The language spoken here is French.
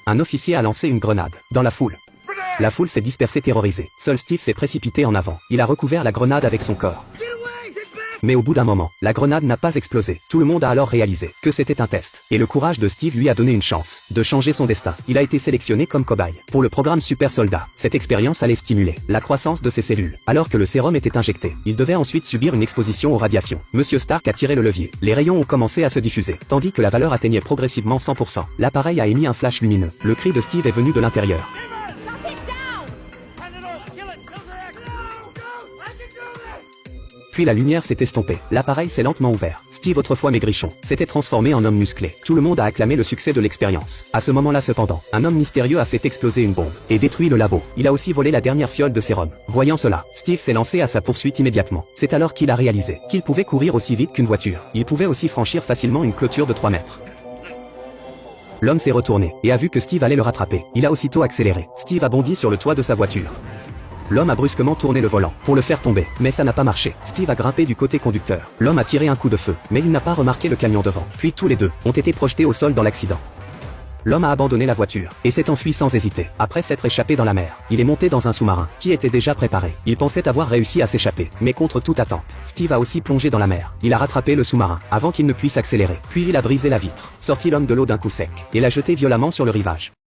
Un officier a lancé une grenade dans la foule. La foule s'est dispersée terrorisée. Seul Steve s'est précipité en avant. Il a recouvert la grenade avec son corps. Mais au bout d'un moment, la grenade n'a pas explosé. Tout le monde a alors réalisé que c'était un test. Et le courage de Steve lui a donné une chance de changer son destin. Il a été sélectionné comme cobaye pour le programme Super Soldat. Cette expérience allait stimuler la croissance de ses cellules. Alors que le sérum était injecté, il devait ensuite subir une exposition aux radiations. Monsieur Stark a tiré le levier. Les rayons ont commencé à se diffuser, tandis que la valeur atteignait progressivement 100%. L'appareil a émis un flash lumineux. Le cri de Steve est venu de l'intérieur. Puis la lumière s'est estompée. L'appareil s'est lentement ouvert. Steve, autrefois maigrichon, s'était transformé en homme musclé. Tout le monde a acclamé le succès de l'expérience. À ce moment-là cependant, un homme mystérieux a fait exploser une bombe et détruit le labo. Il a aussi volé la dernière fiole de sérum. Voyant cela, Steve s'est lancé à sa poursuite immédiatement. C'est alors qu'il a réalisé qu'il pouvait courir aussi vite qu'une voiture. Il pouvait aussi franchir facilement une clôture de 3 mètres. L'homme s'est retourné et a vu que Steve allait le rattraper. Il a aussitôt accéléré. Steve a bondi sur le toit de sa voiture. L'homme a brusquement tourné le volant pour le faire tomber, mais ça n'a pas marché. Steve a grimpé du côté conducteur. L'homme a tiré un coup de feu, mais il n'a pas remarqué le camion devant. Puis tous les deux ont été projetés au sol dans l'accident. L'homme a abandonné la voiture et s'est enfui sans hésiter. Après s'être échappé dans la mer, il est monté dans un sous-marin qui était déjà préparé. Il pensait avoir réussi à s'échapper, mais contre toute attente, Steve a aussi plongé dans la mer. Il a rattrapé le sous-marin avant qu'il ne puisse accélérer. Puis il a brisé la vitre, sorti l'homme de l'eau d'un coup sec et l'a jeté violemment sur le rivage.